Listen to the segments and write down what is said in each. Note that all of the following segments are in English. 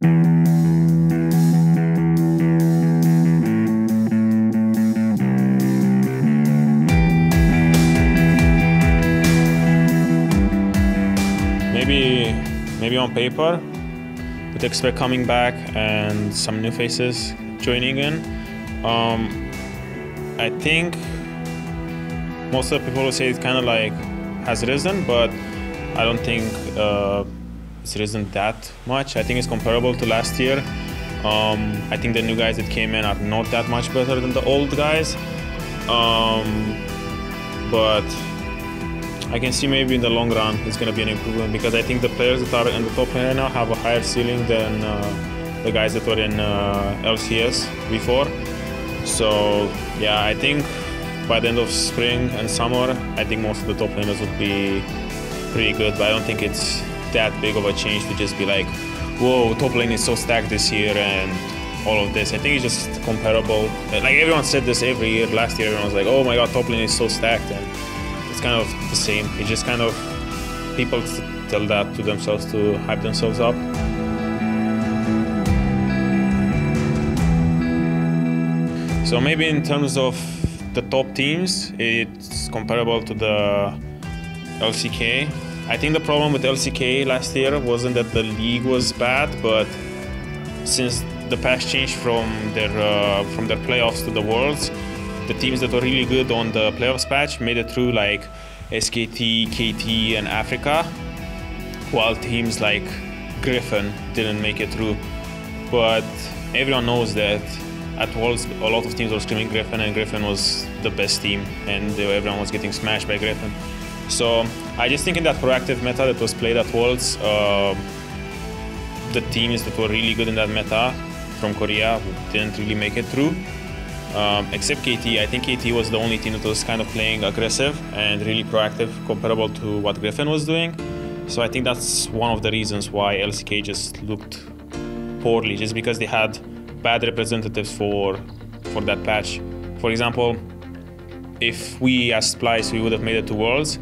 Maybe on paper, we'd expect coming back and some new faces joining in. I think most of the people will say it kind of like has risen, but I don't think it's risen that much. I think it's comparable to last year. I think the new guys that came in are not that much better than the old guys, but I can see maybe in the long run it's going to be an improvement, because I think the players that are in the top lane right now have a higher ceiling than the guys that were in LCS before. So yeah, I think by the end of spring and summer, I think most of the top laners would be pretty good, but I don't think it's that big of a change to just be like, whoa, top lane is so stacked this year and all of this. I think it's just comparable. Like everyone said this every year. Last year everyone was like, oh my god, top lane is so stacked, and it's kind of the same. It's just kind of people tell that to themselves to hype themselves up. So maybe in terms of the top teams, it's comparable to the LCK. I think the problem with LCK last year wasn't that the league was bad, but since the patch changed from their playoffs to the Worlds, the teams that were really good on the playoffs patch made it through, like SKT, KT, and Africa, while teams like Griffin didn't make it through. But everyone knows that at Worlds, a lot of teams were screaming Griffin, and Griffin was the best team, and everyone was getting smashed by Griffin. So I just think in that proactive meta that was played at Worlds, the teams that were really good in that meta from Korea didn't really make it through. Except KT. I think KT was the only team that was kind of playing aggressive and really proactive, comparable to what Griffin was doing. So I think that's one of the reasons why LCK just looked poorly, just because they had bad representatives for that patch. For example, if we as Splice, we would have made it to Worlds,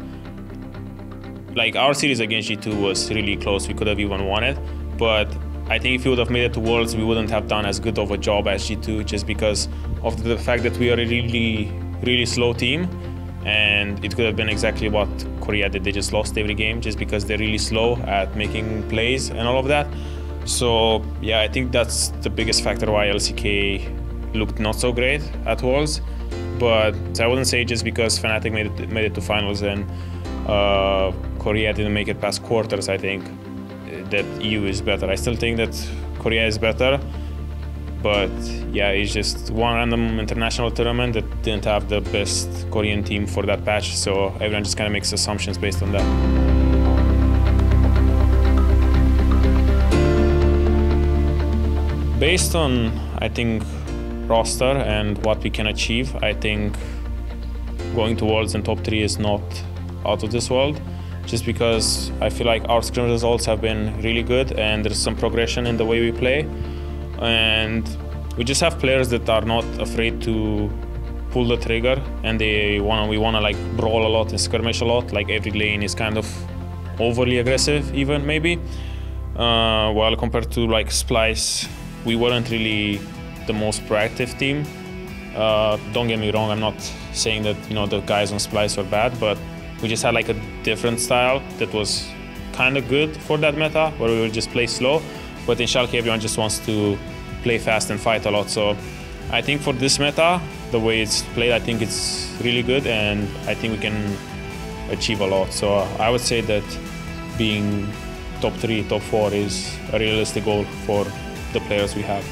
like our series against G2 was really close. We could have even won it, but I think if we would have made it to Worlds, we wouldn't have done as good of a job as G2, just because of the fact that we are a really slow team, and it could have been exactly what Korea did. They just lost every game just because they're really slow at making plays and all of that. So yeah, I think that's the biggest factor why LCK looked not so great at Worlds. But I wouldn't say just because Fnatic made it to finals and Korea didn't make it past quarters, I think that EU is better. I still think that Korea is better, but yeah, it's just one random international tournament that didn't have the best Korean team for that patch, so everyone just kind of makes assumptions based on that. Based on, I think, roster and what we can achieve, I think going to Worlds in top 3 is not out of this world, just because I feel like our scrim results have been really good and there's some progression in the way we play, and we just have players that are not afraid to pull the trigger, and we wanna like brawl a lot and skirmish a lot. Like every lane is kind of overly aggressive, even maybe. While compared to like Splice, we weren't really the most proactive team. Don't get me wrong, I'm not saying that the guys on Splice were bad, but we just had like a different style that was kind of good for that meta, where we would just play slow. But in Schalke, everyone just wants to play fast and fight a lot. So I think for this meta, the way it's played, I think it's really good, and I think we can achieve a lot. So I would say that being top 3, top 4 is a realistic goal for the players we have.